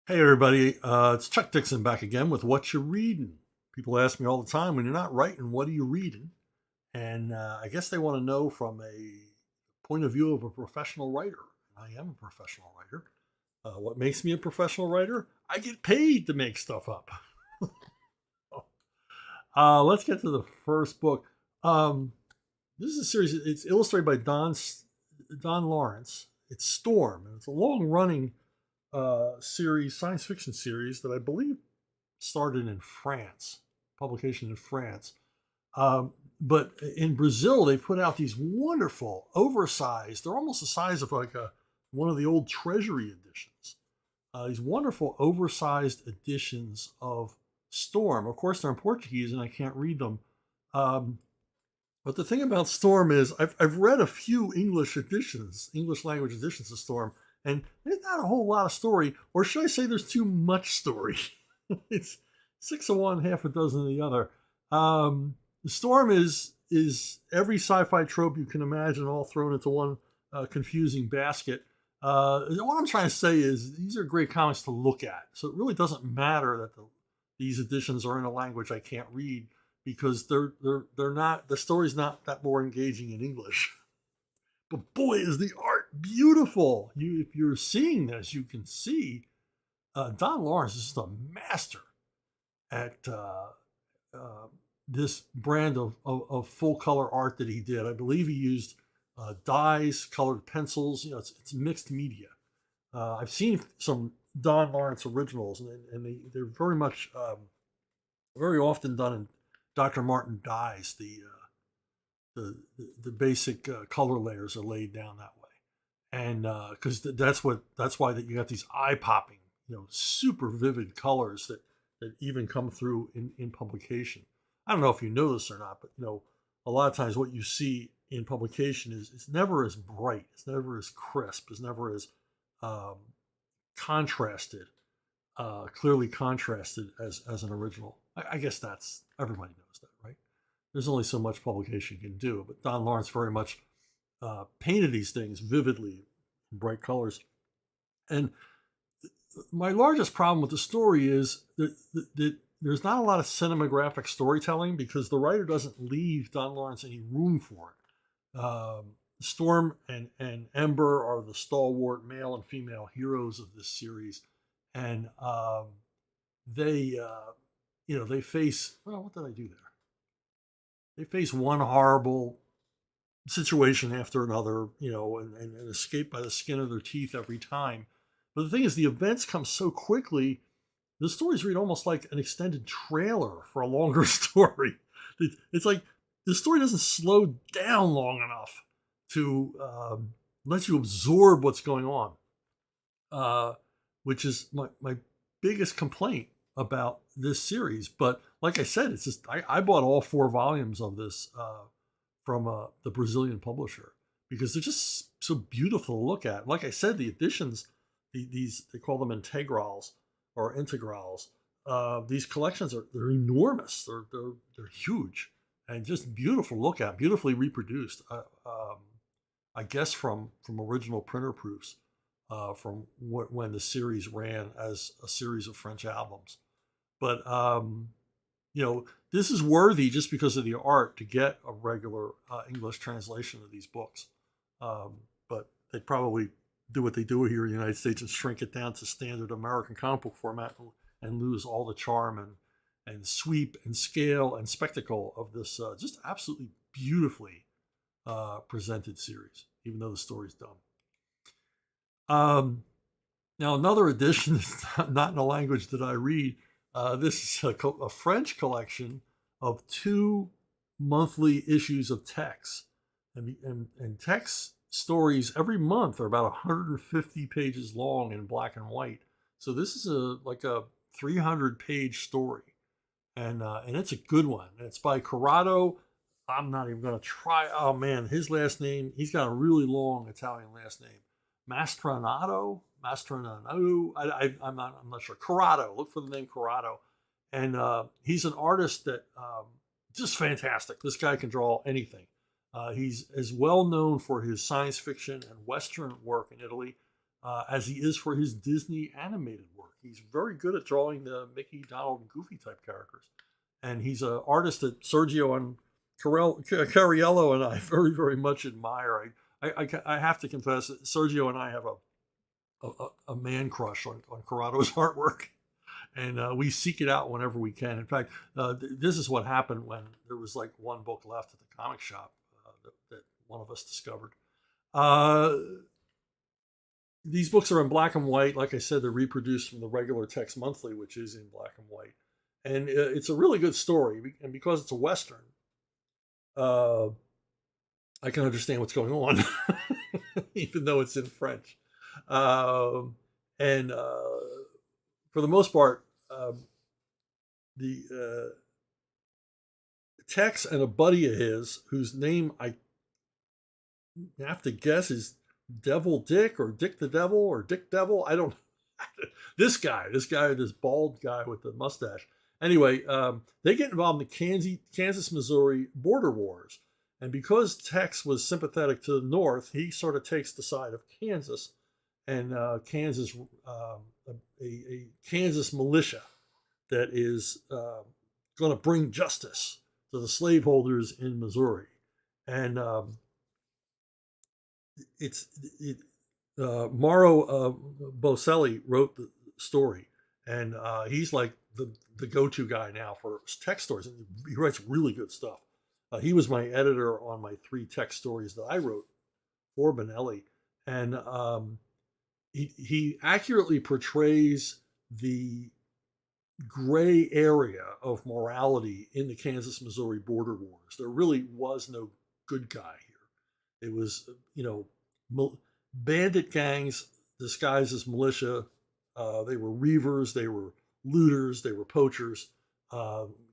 Hey everybody, it's Chuck Dixon back again with What You Readin'. People ask me all the time, when you're not writing, what are you reading? And I guess they want to know from a point of view of a professional writer. I am a professional writer. What makes me a professional writer? I get paid to make stuff up. Let's get to the first book. This is a series. It's illustrated by Don Lawrence. It's Storm, and it's a long-running series, science fiction series that I believe started in France, publication in France. But in Brazil, they put out these wonderful, oversized, they're almost the size of like one of the old Treasury editions. These wonderful, oversized editions of Storm. Of course, they're in Portuguese and I can't read them. But the thing about Storm is I've read a few English language editions of Storm, and there's not a whole lot of story, or should I say there's too much story. It's 6 of one, half a dozen of the other. The Storm is every sci-fi trope you can imagine all thrown into one confusing basket. What I'm trying to say is these are great comics to look at. So it really doesn't matter that these editions are in a language I can't read, because they're not, the story's not that more engaging in English. But boy, is the art beautiful. If you're seeing this, you can see Don Lawrence is just a master at this brand of full color art that he did. I believe he used dyes, colored pencils. It's mixed media. I've seen some Don Lawrence originals, and they're very much, very often done in Dr. Martin dyes. The basic color layers are laid down that way, and because that's why that you got these eye-popping, super vivid colors that even come through in publication. I don't know if you know this or not, but a lot of times what you see in publication is it's never as bright, it's never as crisp, it's never as contrasted, clearly contrasted as an original. I guess that's, everybody knows that, right? There's only so much publication can do, but Don Lawrence very much painted these things vividly in bright colors. And my largest problem with the story is that there's not a lot of cinematographic storytelling, because the writer doesn't leave Don Lawrence any room for it. Storm and Ember are the stalwart male and female heroes of this series, and they face, well, what did I do there? They face one horrible situation after another, and escape by the skin of their teeth every time. But the thing is, the events come so quickly, the stories read almost like an extended trailer for a longer story. It's like the story doesn't slow down long enough to let you absorb what's going on, which is my biggest complaint about this series. But like I said, it's just I bought all 4 volumes of this from the Brazilian publisher, because they're just so beautiful to look at. Like I said, the editions, these they call them integrals or integrals. These collections they're enormous. They're huge and just beautiful to look at, beautifully reproduced. I guess from original printer proofs from when the series ran as a series of French albums. But this is worthy just because of the art to get a regular English translation of these books. But they probably do what they do here in the United States and shrink it down to standard American comic book format and lose all the charm and sweep and scale and spectacle of this just absolutely beautifully presented series, even though the story's dumb. Now, another edition is not in a language that I read. This is a French collection of 2 monthly issues of Tex. And Tex stories every month are about 150 pages long in black and white. So this is like a 300-page story. And it's a good one. And it's by Corrado. I'm not even going to try. Oh, man, his last name, he's got a really long Italian last name. Mastranato. I'm not sure. Corrado. Look for the name Corrado. And he's an artist that just fantastic. This guy can draw anything. He's as well known for his science fiction and Western work in Italy as he is for his Disney animated work he's very good at drawing the Mickey, Donald, and Goofy type characters. And he's an artist that Sergio and Cariello and I very, very much admire. I have to confess that Sergio and I have a man crush on Corrado's artwork, and we seek it out whenever we can. In fact, this is what happened when there was like one book left at the comic shop that one of us discovered. These books are in black and white. Like I said, they're reproduced from the regular Tex Monthly, which is in black and white. And it's a really good story. And because it's a Western, I can understand what's going on, even though it's in French. And for the most part, the Tex and a buddy of his, whose name I have to guess is Devil Dick or Dick the Devil or Dick Devil. I don't. This bald guy with the mustache. Anyway, they get involved in the Kansas-Missouri border wars. And because Tex was sympathetic to the North, he sort of takes the side of Kansas, and Kansas, a Kansas militia that is going to bring justice to the slaveholders in Missouri. And Mauro Boselli wrote the story, and he's like the go-to guy now for Tex stories. And he writes really good stuff. He was my editor on my 3 Tex stories that I wrote for Benelli, and he accurately portrays the gray area of morality in the Kansas-Missouri border wars. There really was no good guy here. It was, bandit gangs disguised as militia. They were reavers, they were looters, they were poachers,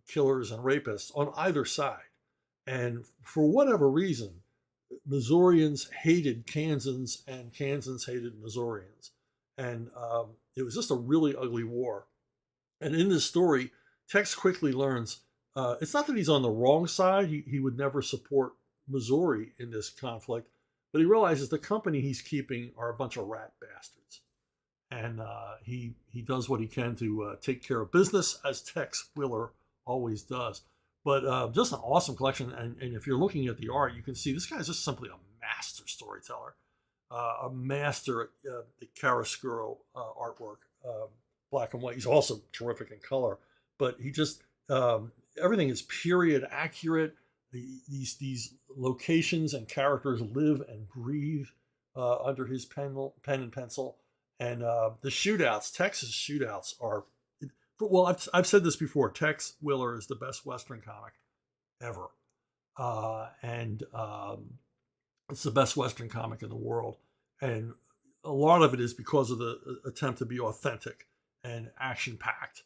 killers, and rapists on either side. And for whatever reason, Missourians hated Kansans and Kansans hated Missourians. And it was just a really ugly war. And in this story, Tex quickly learns it's not that he's on the wrong side. He would never support Missouri in this conflict, but he realizes the company he's keeping are a bunch of rat bastards. And he does what he can to take care of business, as Tex Willer always does. But just an awesome collection. And if you're looking at the art, you can see this guy's just simply a master storyteller, a master at the chiaroscuro artwork, black and white. He's also terrific in color, but he just, everything is period accurate. These locations and characters live and breathe under his pen and pencil. And the shootouts, Texas shootouts are, well, I've said this before. Tex Willer is the best Western comic ever, and it's the best Western comic in the world. And a lot of it is because of the attempt to be authentic and action-packed.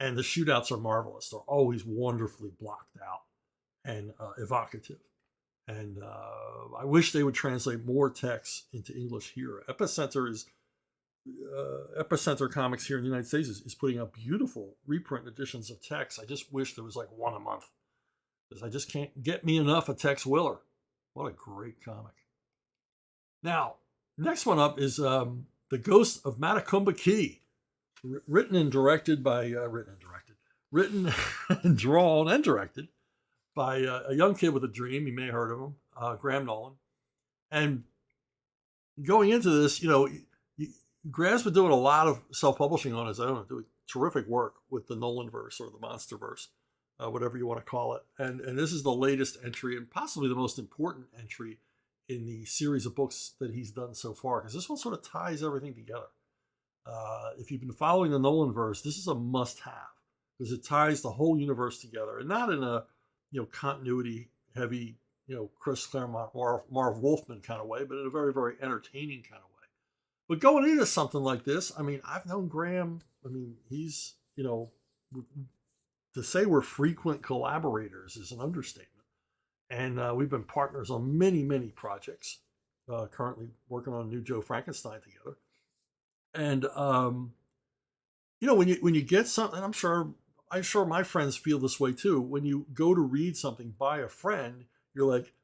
And the shootouts are marvelous. They're always wonderfully blocked out and evocative. And I wish they would translate more Tex into English here. Epicenter Comics here in the United States is putting out beautiful reprint editions of Tex. I just wish there was like one a month, because I just can't get me enough of Tex Willer. What a great comic. Now, next one up is The Ghost of Matacumba Key, written and drawn and directed by a young kid with a dream. You may have heard of him, Graham Nolan. And going into this, Graham's been doing a lot of self-publishing on his own, doing terrific work with the Nolanverse or the Monsterverse, whatever you want to call it. And this is the latest entry and possibly the most important entry in the series of books that he's done so far, because this one sort of ties everything together. If you've been following the Nolanverse, this is a must-have, because it ties the whole universe together, and not in a continuity heavy, Chris Claremont, Marv Wolfman kind of way, but in a very, very entertaining kind of way. But going into something like this, I've known Graham. He's, to say we're frequent collaborators is an understatement. And we've been partners on many, many projects, currently working on a new Joe Frankenstein together. And, when you get something, I'm sure my friends feel this way too. When you go to read something by a friend, you're like,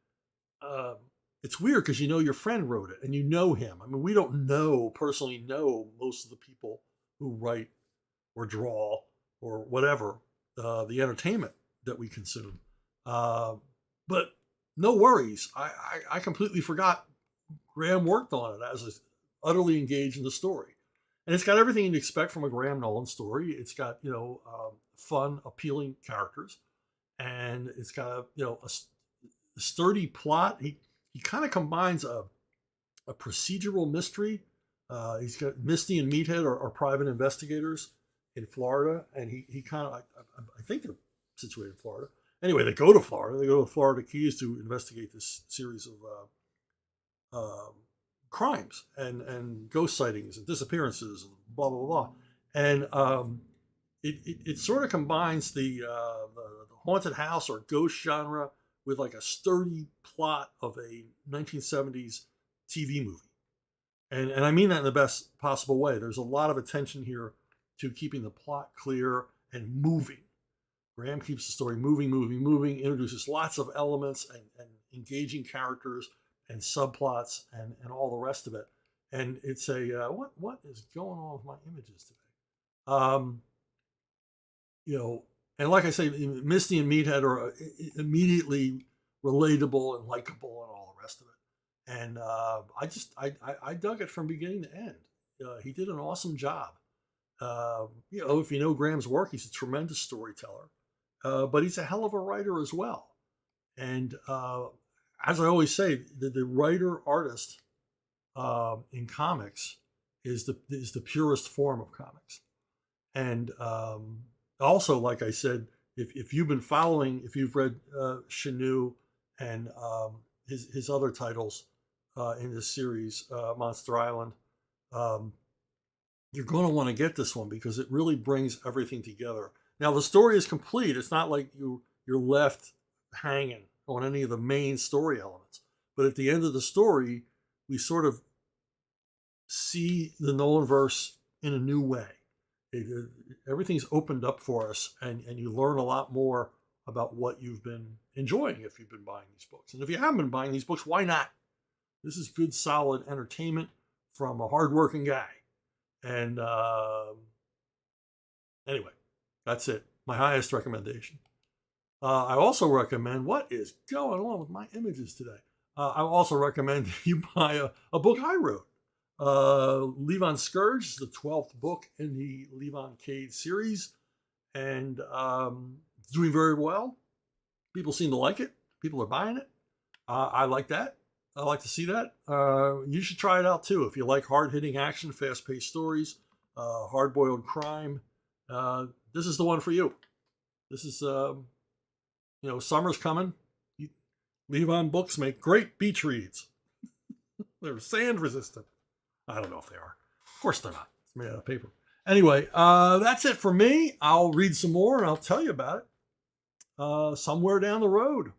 it's weird because your friend wrote it and you know him. We don't personally know most of the people who write or draw or whatever, the entertainment that we consume. But no worries. I completely forgot Graham worked on it as utterly engaged in the story. And it's got everything you'd expect from a Graham Nolan story. It's got, fun, appealing characters. And it's got a sturdy plot. He kind of combines a procedural mystery. He's got Misty and Meathead are private investigators in Florida, and he kind of I think they're situated in Florida. Anyway, they go to Florida. They go to the Florida Keys to investigate this series of crimes and ghost sightings and disappearances and blah blah blah. And it sort of combines the haunted house or ghost genre with like a sturdy plot of a 1970s TV movie. And I mean that in the best possible way. There's a lot of attention here to keeping the plot clear and moving. Graham keeps the story moving, introduces lots of elements and engaging characters and subplots and all the rest of it. And it's what is going on with my images today? And like I say, Misty and Meathead are immediately relatable and likable and all the rest of it. And I dug it from beginning to end. He did an awesome job. If you know Graham's work, he's a tremendous storyteller, but he's a hell of a writer as well. And as I always say, the writer-artist in comics is the purest form of comics. And also, like I said, if you've been following, if you've read Chanu and his other titles in this series, Monster Island, you're going to want to get this one because it really brings everything together. Now, the story is complete. It's not like you're left hanging on any of the main story elements. But at the end of the story, we sort of see the Nolanverse in a new way. Everything's opened up for us, and you learn a lot more about what you've been enjoying if you've been buying these books. And if you haven't been buying these books, why not? This is good, solid entertainment from a hardworking guy. And anyway, that's it. My highest recommendation. I also recommend, what is going on with my images today? I also recommend you buy a book I wrote. Levon Scourge is the 12th book in the Levon Cade series, and it's doing very well. People seem to like it. People are buying it. I like that. I like to see that. You should try it out too. If you like hard-hitting action, fast-paced stories, hard-boiled crime, this is the one for you. This is, summer's coming. Levon books make great beach reads. They're sand resistant. I don't know if they are. Of course they're not. It's made out of paper. Anyway, that's it for me. I'll read some more and I'll tell you about it somewhere down the road.